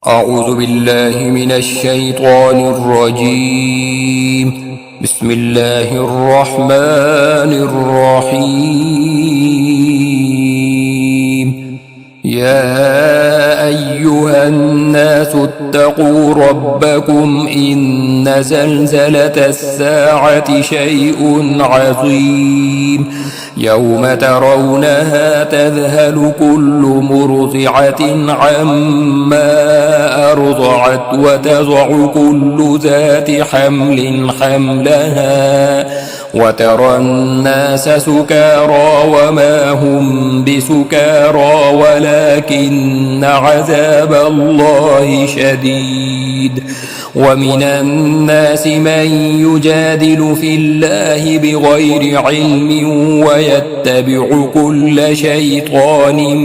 أعوذ بالله من الشيطان الرجيم. بسم الله الرحمن الرحيم. يا أيها الناس اتقوا ربكم إن زلزلة الساعة شيء عظيم يوم ترونها تذهل كل مرضعة عما أرضعت وتضع كل ذات حمل حملها وترى الناس سكارى وما هم بسكارى ولكن عذاب الله شديد. ومن الناس من يجادل في الله بغير علم ويتبع كل شيطان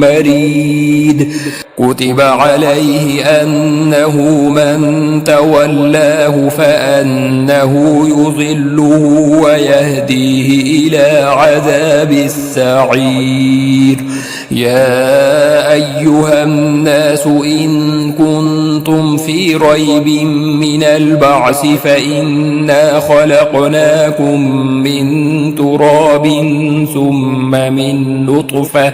مريد. كتب عليه أنه من تولاه فأنه يضله ويهديه إلى عذاب السعير. يا أيها الناس إن كنتم في ريب من البعث فإنا خلقناكم من تراب ثم من نطفة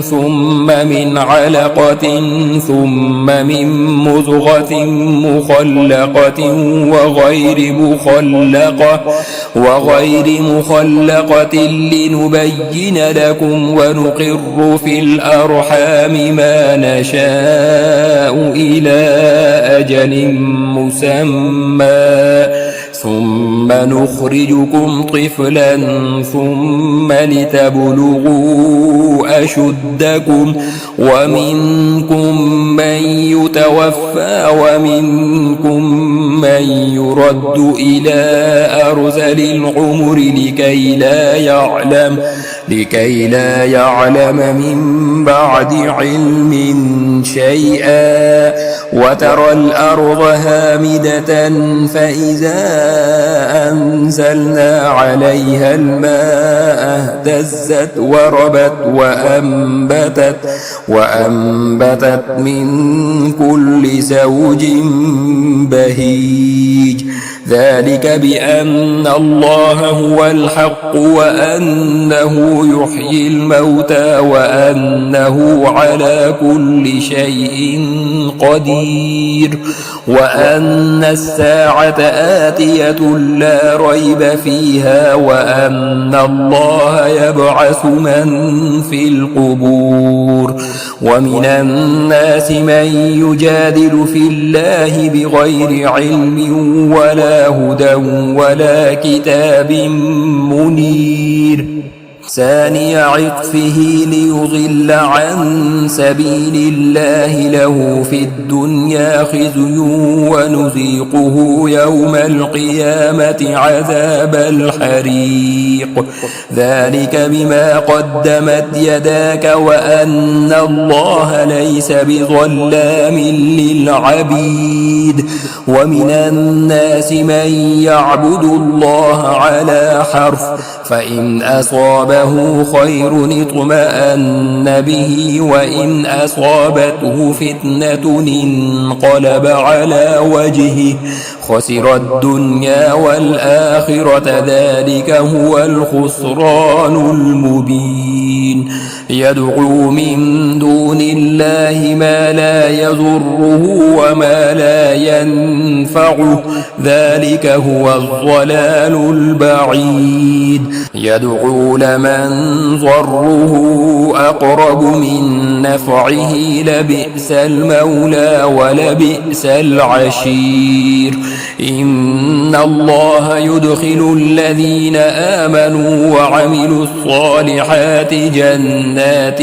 ثم من علقة ثم من مضغة مخلقة وغير مخلقة لنبين لكم ونقر في الأرحام ما نشاء إلى أجل مسمى ثم نخرجكم طفلا ثم لتبلغوا أشدكم ومنكم من يتوفى ومنكم من يرد إلى أرذل العمر لكي لا يعلم من بعد علم شيئا. وترى الأرض هامدة فإذا أنزلنا عليها الماء اهتزت وربت وأنبتت من كل زوج بهيج. ذلك بأن الله هو الحق وأنه يحيي الموتى وأنه على كل شيء قدير وأن الساعة آتية لا ريب فيها وأن الله يبعث من في القبور. ومن الناس من يجادل في الله بغير علم ولا هدى ولا كتاب منير. ثاني عطفه ليضل عن سبيل الله له في الدنيا خزي ونذيقه يوم القيامة عذاب الحريق. ذلك بما قدمت يداك وأن الله ليس بظلام للعبيد. ومن الناس من يعبد الله على حرف فإن أصابه خير اطمأن به وإن أصابته فتنة انقلب على وجهه خسر الدنيا والآخرة. ذلك هو الخسران المبين. يدعو من دون الله ما لا يضره وما لا ينفعه ذلك هو الضلال البعيد. يدعو لمن ضره أقرب من نفعه لبئس المولى ولبئس العشير. إن الله يدخل الذين آمنوا وعملوا الصالحات جنات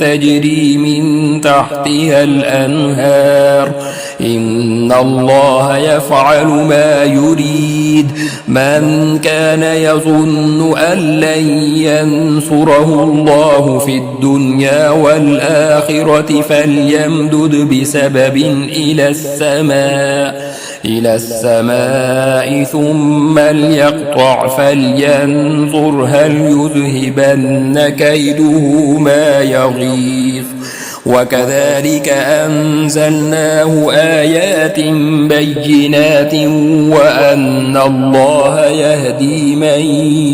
تجري من تحتها الأنهار. إن الله يفعل ما يريد. من كان يظن أن لن ينصره الله في الدنيا والآخرة فليمدد بسبب إلى السماء ثم ليقطع فلينظر هل يذهبن كيده ما يغيظ. وكذلك أنزلناه آيات بينات وأن الله يهدي من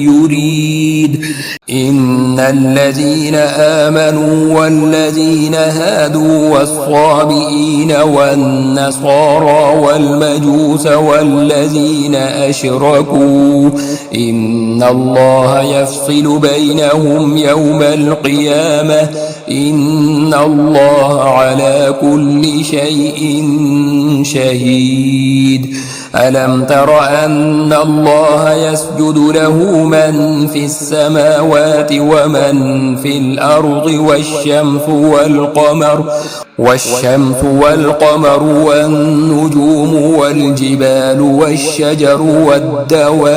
يريد. إن الذين آمنوا والذين هادوا والصابئين والنصارى والمجوس والذين أشركوا إن الله يفصل بينهم يوم القيامة إن الله على كل شيء شهيد. ألم تر أن الله يسجد له من في السماوات ومن في الأرض والشمس والقمر والنجوم والجبال والشجر والدواب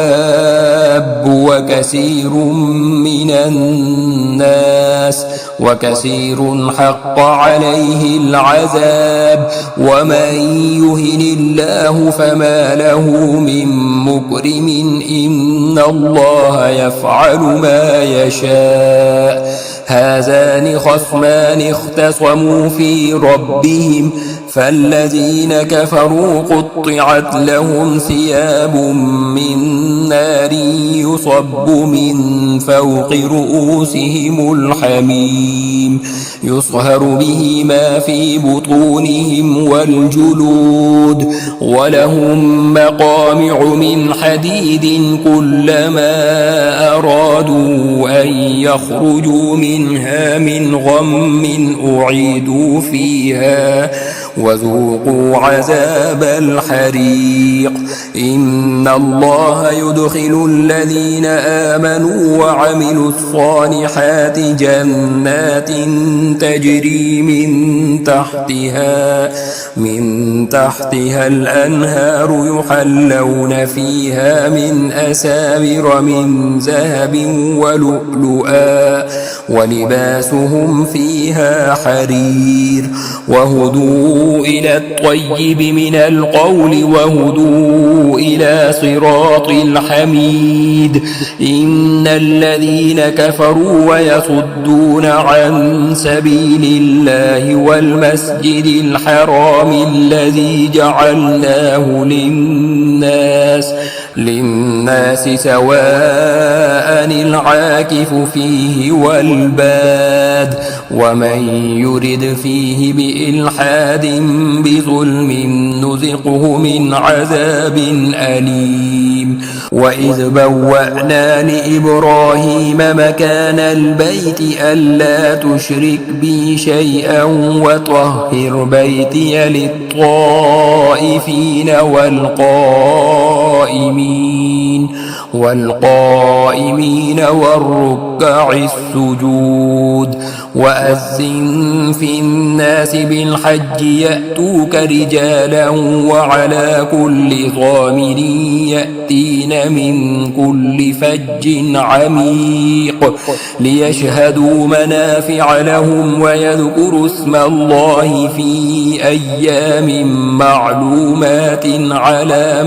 وكثير حق عليه العذاب ومن يهن الله فما له من مكرم إن الله يفعل ما يشاء. هذان خصمان اختصموا في ربهم فالذين كفروا قطعت لهم ثياب من نار يصب من فوق رؤوسهم الحميم يصهر به ما في بطونهم والجلود ولهم مقامع من حديد كلما أرادوا أن يخرجوا منها من غم أعيدوا فيها وذوقوا عذاب الحريق. إن الله يدخل الذين آمنوا وعملوا الصالحات جنات تجري من تحتها الأنهار يحلون فيها من أساور من ذهب ولؤلؤا ولباسهم فيها حرير وهدوا إلى الطيب من القول وهدوا إلى صراط الحميد. إن الذين كفروا ويصدون عن سبيل الله والمسجد الحرام الذي جعلناه للناس سواء العاكف فيه والباد ومن يرد فيه بإلحاد بظلم نذقه من عذاب أليم. وإذ بوأنا لإبراهيم مكان البيت ألا تشرك بي شيئا وطهر بيتي للطائفين والقائمين والركع السجود. وأذن في الناس بالحج يأتوك رجالا وعلى كل ضامر يأتين من كل فج عميق ليشهدوا منافع لهم ويذكروا اسم الله في أيام معلومات على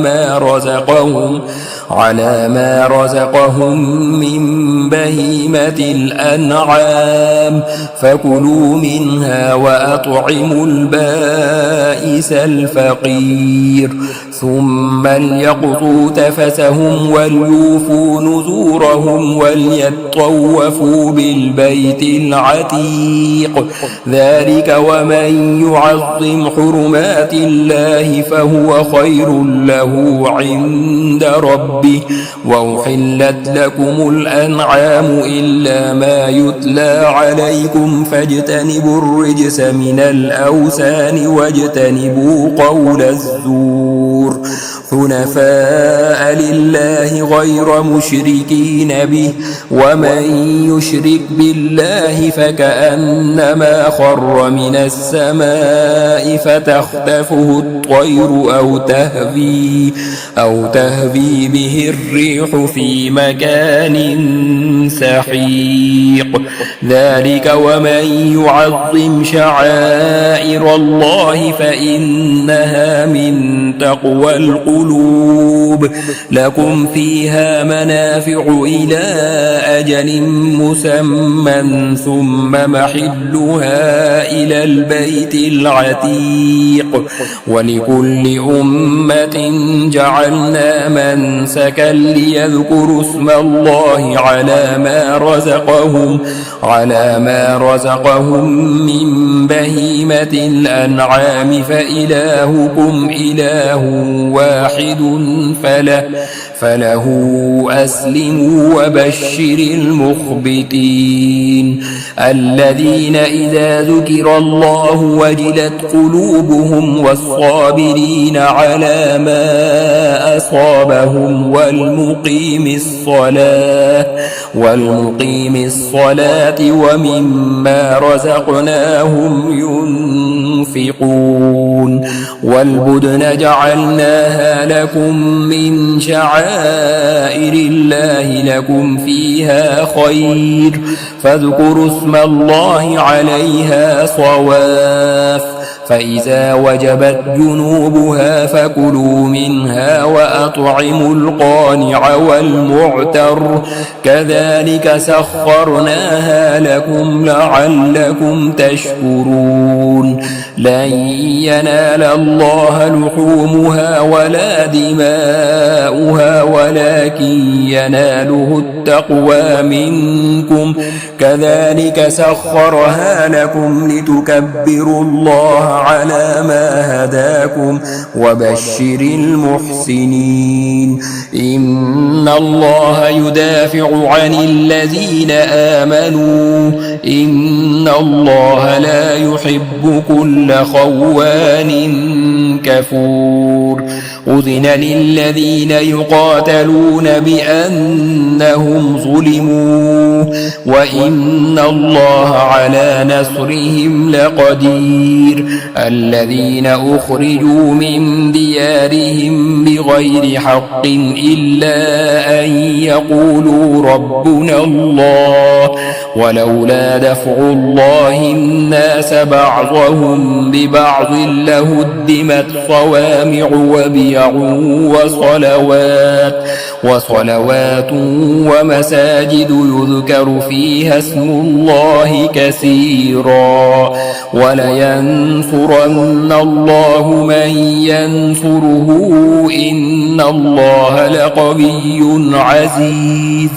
ما رزقهم من بهيمة الأنعام فكلوا منها وأطعموا البائس الفقير ثم ليقضوا تفثهم وليوفوا نذورهم وليطوفوا بالبيت العتيق. ذلك ومن يعظم حرمات الله فهو خير له عند ربه. وأحلت لكم الأنعام إلا ما يتلى عليكم فاجتنبوا الرجس من الأوثان واجتنبوا قول الزور حنفاء لله غير مشركين به ومن يشرك بالله فكأنما خر من السماء فتخطفه الطير أو تهوي به الريح في مكان سحيق. ذلك ومن يعظم شعائر الله فإنها من تقوى القلوب القلوب لكم فيها منافع إلى أجل مسمى ثم محلها إلى البيت العتيق ولكل أمة جعلنا منسكا ليذكروا اسم الله على ما رزقهم من بهيمة الأنعام فإلهكم إله واحد فله أسلموا وبشر المخبتين الذين إذا ذكر الله وجلت قلوبهم والصابرين على ما أصابهم والمقيم الصلاة ومما رزقناهم ينفقون والبدن جعلناها لكم من شعائر الله لكم فيها خير فاذكروا اسم الله عليها صواف فإذا وجبت جنوبها فكلوا منها وأطعموا القانع والمعتر كذلك سخرناها لكم لعلكم تشكرون لن ينال الله لحومها ولا دماؤها ولكن يناله التقوى منكم كذلك سخرها لكم لتكبروا الله على ما هداكم وبشر المحسنين إن الله يدافع عن الذين آمنوا إن الله لا يحب كل خوان كفور أذن للذين يقاتلون بأنهم ظلموا وإن الله على نصرهم لقدير الذين أخرجوا من ديارهم بغير حق إلا أن يقولوا ربنا الله ولولا دفع الله الناس بعضهم ببعض لهدمت صوامع وبيع وصلوات ومساجد يذكر فيها اسم الله كثيرا ولينصرن الله من ينصره إن الله لقوي عزيز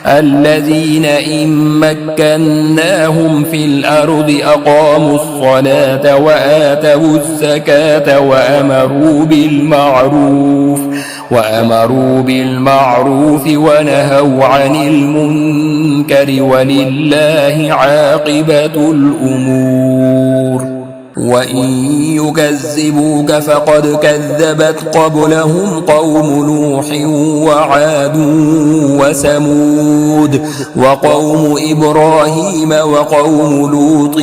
الذين إن مكناهم في الأرض أقاموا الصلاة وآتوا الزكاة وأمروا بالمعروف ونهوا عن المنكر ولله عاقبة الأمور وإن يكذبوك فقد كذبت قبلهم قوم نوح وعاد وثمود وقوم إبراهيم وقوم لوط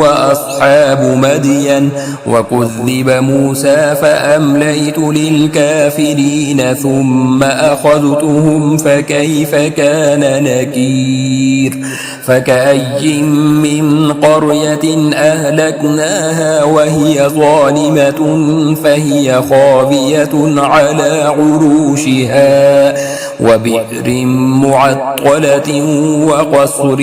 وأصحاب مدين وكذب موسى فأمليت للكافرين ثم أخذتهم فكيف كان نكير فكأي من قرية أهلكناها وهي ظالمة فهي خاوية على عروشها وبئر معطلة وقصر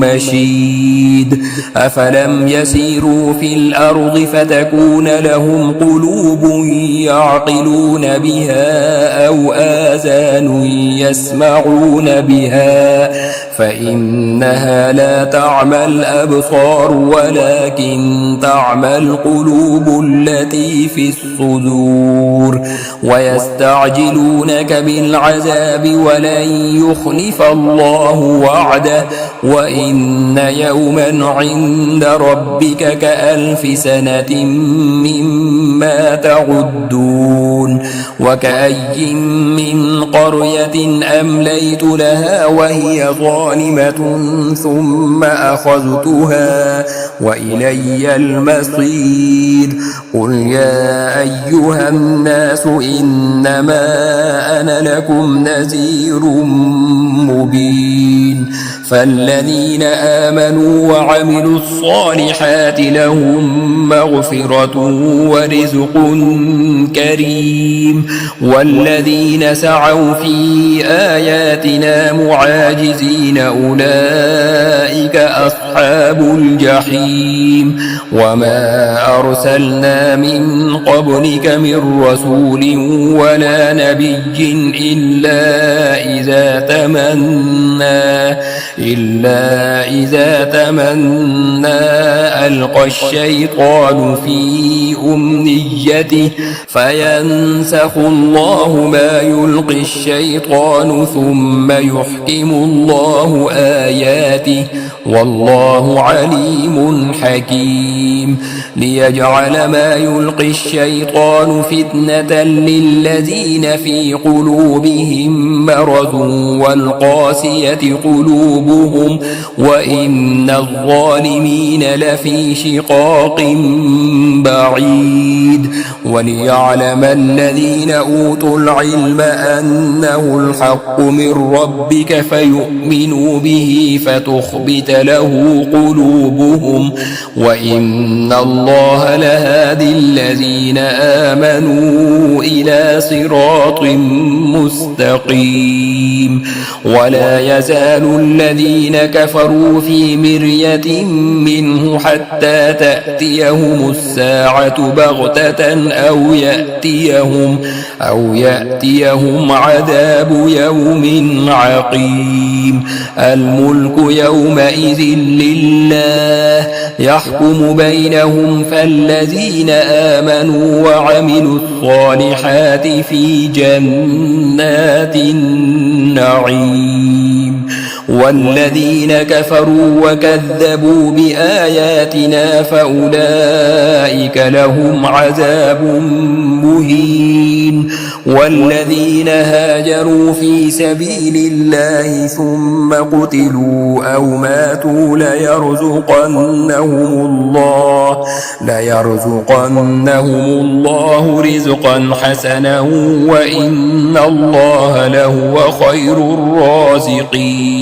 مشيد أفلم يسيروا في الأرض فتكون لهم قلوب يعقلون بها أو آذان يسمعون بها فإنها لا تعمى الأبصار ولكن تعمى القلوب التي في الصدور ويستعجلونك بالعذاب ولن يخلف الله وعده وإن يوما عند ربك كألف سنة مما تعدون وكأي من قرية أمليت لها وهي ظالمة ثم أخذتها وإلي المصير. قل يا أيها الناس إنما أنا لكم نذير مبين. فالذين آمنوا وعملوا الصالحات لهم مغفرة ورزق كريم، والذين سعوا في آياتنا معاجزين أولئك أصحاب الجحيم. وما أرسلنا من قبلك من رسول ولا نبي إلا إذا تمنى ألقى الشيطان في أمنيته فينسخ الله ما يلقي الشيطان ثم يحكم الله آياته والله عليم حكيم. ليجعل ما يلقي الشيطان فتنة للذين في قلوبهم مرض والقاسية قلوبهم وإن الظالمين لفي شقاق بعيد. وليعلم الذين أوتوا العلم أنه الحق من ربك فيؤمنوا به فتخبت له قلوبهم وإن الله لهادي الذين آمنوا إلى صراط مستقيم. ولا يزال الذين كفروا في مرية منه حتى تأتيهم الساعة بغتة أو يأتيهم عذاب يوم عقيم. الملك يومئذ لله يحكم بينهم فالذين آمنوا وعملوا الصالحات في جنات النعيم. والذين كفروا وكذبوا بآياتنا فأولئك لهم عذاب مهين. والذين هاجروا في سبيل الله ثم قتلوا أو ماتوا ليرزقنهم الله رزقا حسنا وإن الله لهو خير الرازقين.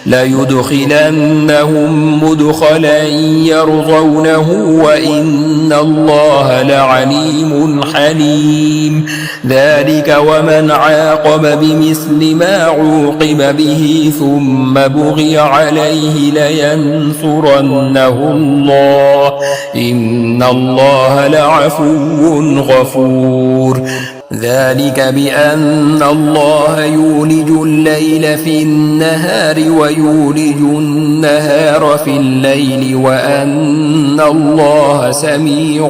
ليدخلنهم مدخلا يرضونه وإن الله لعليم حليم. ذلك ومن عاقب بمثل ما عوقب به ثم بغي عليه لينصرنه الله إن الله لعفو غفور. ذلك بأن الله يولج الليل في النهار ويولج النهار في الليل وأن الله سميع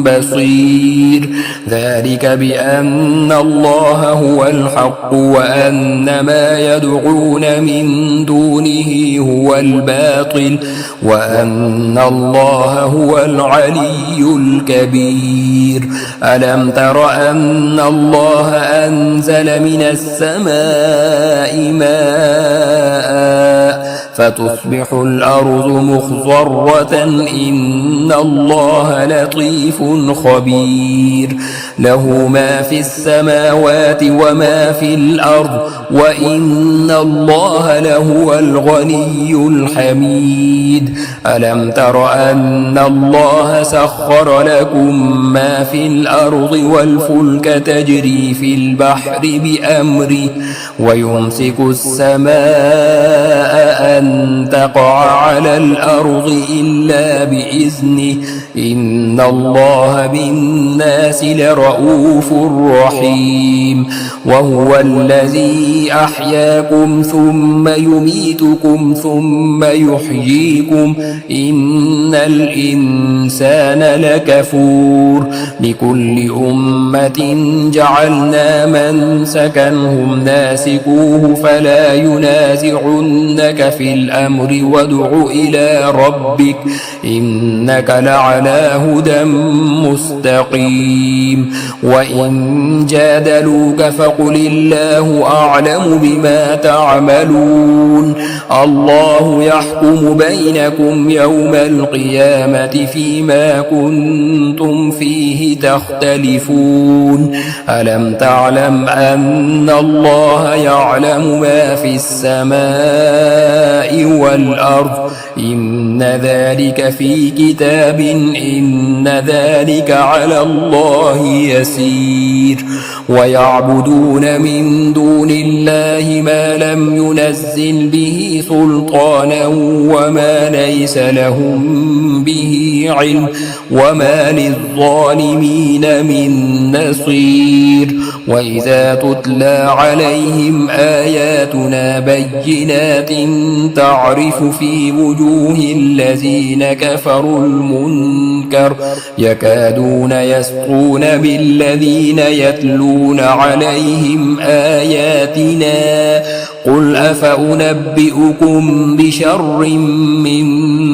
بصير. ذلك بأن الله هو الحق وأن ما يدعون من دونه هو الباطل وأن الله هو العلي الكبير. ألم تر أن الله أنزل من السماء ماء فتصبح الأرض مخضرة إن الله لطيف خبير. له ما في السماوات وما في الأرض وإن الله لهو الغني الحميد. ألم تر أن الله سخر لكم ما في الأرض والفلك تجري في البحر بأمره ويمسك السماء أن تقع على الأرض إلا بإذنه إن الله بالناس لرؤوف رحيم. وهو الذي أحياكم ثم يميتكم ثم يحييكم إن الإنسان لكفور. لكل أمة جعلنا منسكا هم ناسكوه فلا ينازعنك في بالأمر وادع إلى ربك إنك لعلى هدى مستقيم وإن جادلوك فقل الله أعلم بما تعملون الله يحكم بينكم يوم القيامة فيما كنتم فيه تختلفون ألم تعلم أن الله يعلم ما في السماء والأرض إن ذلك في كتاب إن ذلك على الله يسير ويعبدون من دون الله ما لم ينزل به سلطانا وما ليس لهم به علم وما للظالمين من نصير وإذا تتلى عليهم آياتنا بينات تعرف في وجوه الذين كفروا المنكر يكادون يسطون بالذين يتلون عليهم آياتنا قل أفأنبئكم بشر من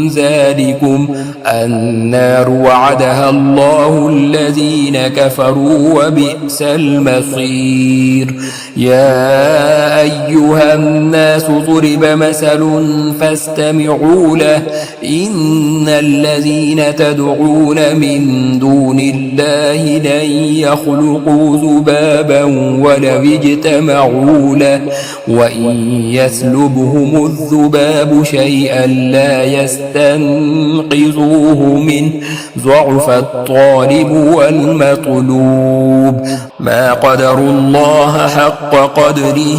ذلكم النار وعدها الله الذين كفروا وبئس المصير يا أيها الناس ضرب مثل فاستمعوا له إن الذين تدعون من دون الله لن يخلقوا ذبابا ولو اجتمعوا له وإن يسلبهم الذباب شيئا لا يستنقذوه منه ضعف الطالب والمطلوب ما قدروا الله حق قدره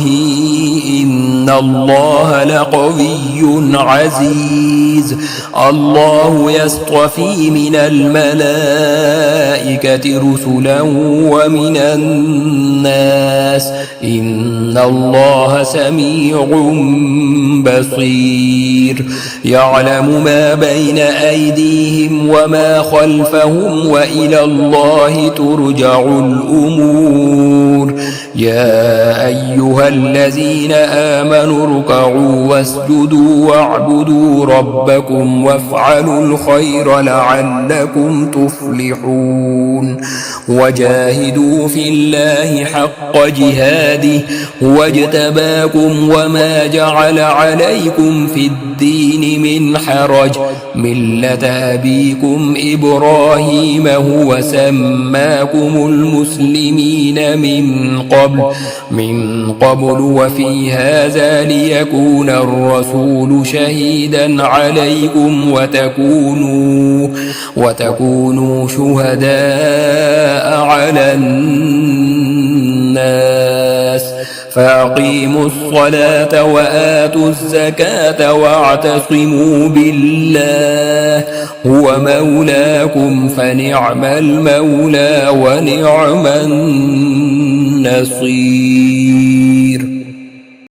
إن الله لقوي عزيز الله يصطفي من الملائكة رسلا ومن الناس إن الله سميع بصير يعلم ما بين أيديهم وما خلفهم وإلى الله ترجع الأمور يا أيها الذين آمنوا اركعوا واسجدوا واعبدوا ربكم وافعلوا الخير لعلكم تفلحون وجاهدوا في الله حق جهاده هو اجتباكم وما جعل عليكم في الدين من حرج ملة أبيكم إبراهيم هو سماكم المسلمين من قبل وفي هذا ليكون الرسول شهيدا عليكم وتكونوا شهداء على الناس فأقيموا الصلاة وآتوا الزكاة واعتصموا بالله هو مولاكم فنعم المولى ونعم النصير